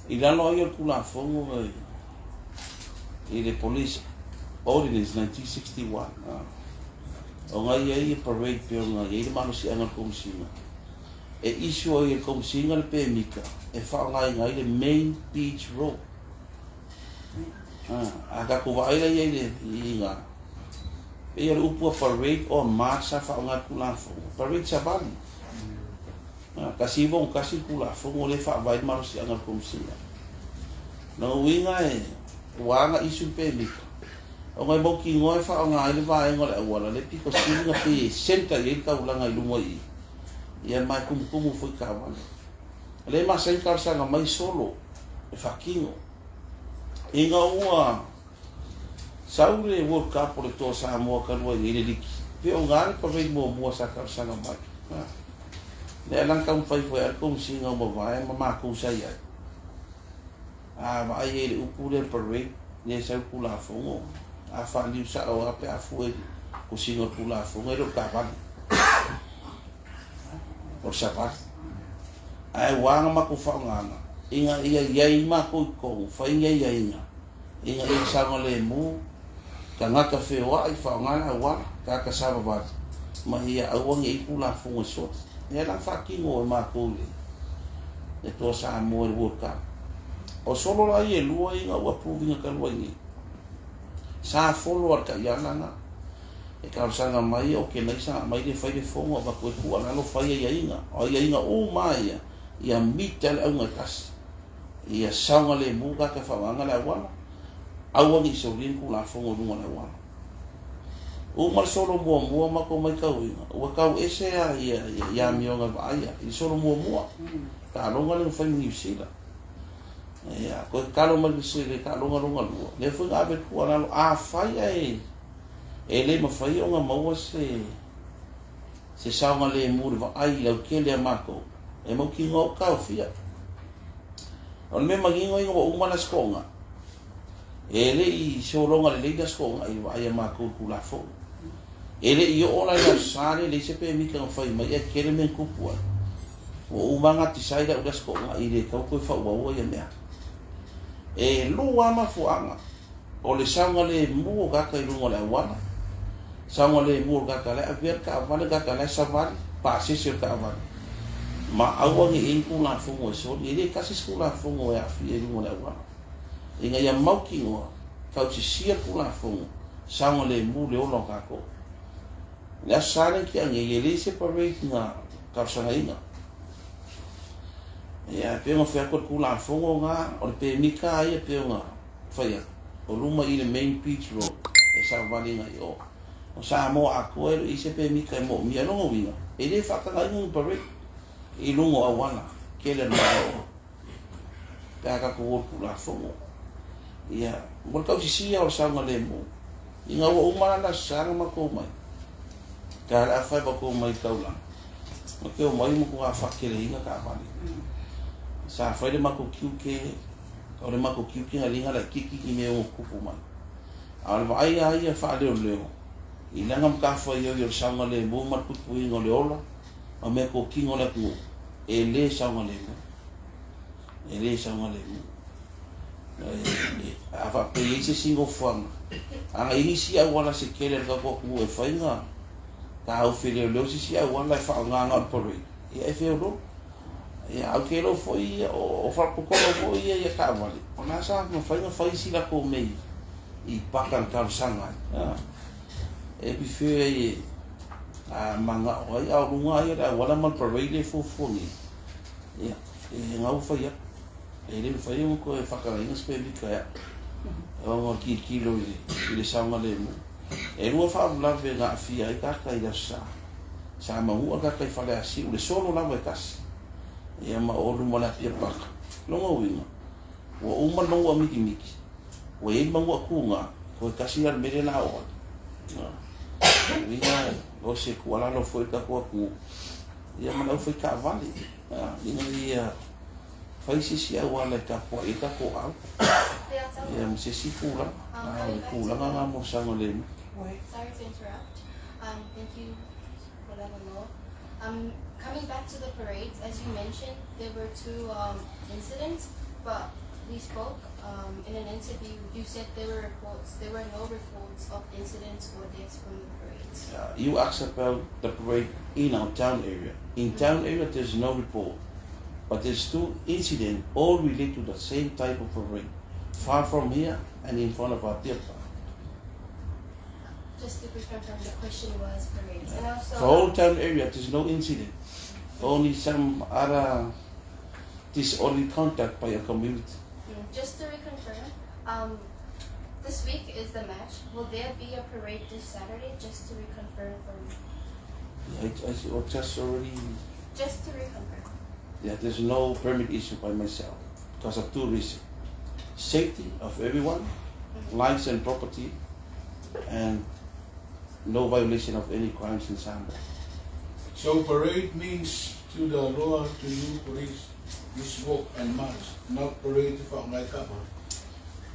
I lalo ai o kula fongo i le police ordinance 1961. O ngai ai e parade pe o ngai le mano si anga komisinga. E isu ai e komisinga le pe mika. E wha ngai le main beach road. Aga ko vai le i inga. E le upu parade o marcha wha ngai kula fongo. Parade sa bali. Kasi vong kasi kula fongo le wha vai mano si anga komisinga. Na winga e wanga isu pe mika. O ngai mo ki ngoi fa o ngai le vai ngole wala le piko singa pe senta ye ka ulanga i lumo i. Ia mai kum foi ka wala. Le ma sen ka sanga mai solo e fakingo. Inga ua saule World Cup le to sa mo ka lua i le liki. Pe o ngai pa vei mo sa ka sanga mai. Le lang ka fai foi ar kum singa mo vai ma ku sa ia. Vai ele upu le parade ne sa kula fongo. A fali sa o ape a foi ko singa kula fongo ro ka van. Por sabar. Ai wanga ma ko fa ngana. Inga ia ma ko fa ia inga. Inga e sa ngole mu ka ngaka fe wa ai fa ngana wa ka sa ba. Ma ia awang e kula fongo so. E la fa ki ngo ma ko le. E to sa mo World Cup. O solo la ye lua inga wa proving ka lua ni. Sa follower ka yana e ka sanga mai o ke nei sa mai de fai de fongo ba ko ku ana lo fai ia inga o ia inga o mai ia mitel au ngas ia sanga le buka ka fa wanga la wala au ni so rin ku la fongo lu na wala o mal solo mo ma ko mai ka winga o ka ese ia mi nga ba ia i solo mo ka lo ngale fai ni sila. Ya, ko kalau magse ka longa le fu ga be ku ana a fai ai ele ma fai o nga mau se saunga le muri va ai la ke le mako e mo ki ngo ka fia on me magi ngo ngo uma na skonga ele i so longa le da skonga ai mako ku la fo ele i o la ya sare le se pe mi ka fai mai e ke le men ku pu o uma nga ti sai da skonga i le ka ko fa wa ya me e lua ma fuanga o le sanga le mu ga ka lu le wana sanga le mu ga ka le aver ka vale ga ka le savari pa se ka vale ma awa ni in ku la fungo so ile ka se ku la fungo ya fi lu le wana inga ya mau ki ngo ka ci sia ku la fungo sanga le mu le o lo ka ko ya sare ki ange ile se pa re nga ka sanga inga. Ya pe ngo fa ko kula fongo nga o pe mika ia pe nga fa ya o luma i le main beach road e sa vali nga yo o sa mo a ko i se pe mika mo mi no winga e le fa ka ngai pare i lungo a wana ke le no ka ko kula fongo ya mo ka si o sa nga le mo i nga o ma na sa ma ko mai ka la fa ba ko mai ka ula o ke o mai mo ko fa ke le nga ka vali sa fai de mako kiuke o le mako kiuke nga linga la kiki ki me o kupu mai al vai ai fa le leo i langa mka fa yo sanga le mo mar kupu ngo le ola a me ko kingo le ku e le sanga le mo a fa pe ese singo fam a inicia wala se kele ka ko ku e fai nga ka o fele le si a wala fa nga nga por e fe ro ya okay lo foi o fa ko foi ya ka vale ona sa no fai si la ko mei i pakan ka sanga e bi fe a manga o ya lunga ya wala mal parade fo ni ya e nga fa ya e le fa yo ko fa ka ina spe bi ka ya o ki kilo i le sanga le mo e no fa la ve na fia i ka ya sa ma u ka fa le asi le solo la ve kas ia ma o lu mala pia pak longa winga wa uma longa miki wa e mangwa kunga ko kasi al mele na o winga o se ko ala no foi ka ko ku ia ma no foi ka vale ia fai si wala ka po e ka ko au ia mo se si kula nga mo sanga le sorry to interrupt. Thank you for letting me know. Coming back to the parades, as you mentioned, there were two incidents. but we spoke in an interview. You said there were no reports of incidents or deaths from the parades. You asked about the parade in our town area. In town area, there's no report, but there's 2 incidents all related to the same type of parade, far from here and in front of our theater. Just to confirm, the question was parades, and also The whole town area, there's no incident. Only some other disorderly conduct by a community. Just to reconfirm, this week is the match. Will there be a parade this Saturday? Just to reconfirm for me. I just already. Just to reconfirm. Yeah, there's no permit issued by myself because of 2 reasons: safety of everyone, lives and property, and no violation of any crimes in Sambor. So parade means to the law, to you police, is walk and march, not parade for Ngaikapa.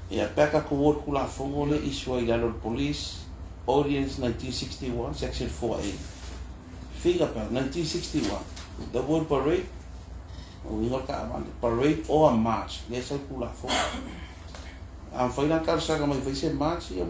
Yeah, back at Kuwot Kula Fongole, issue the police, Ordinance 1961, Section 4A. Figure about 1961, the word parade, we got parade or a march. Yes, I Kula Fongole. I'm finding out that I'm march, you're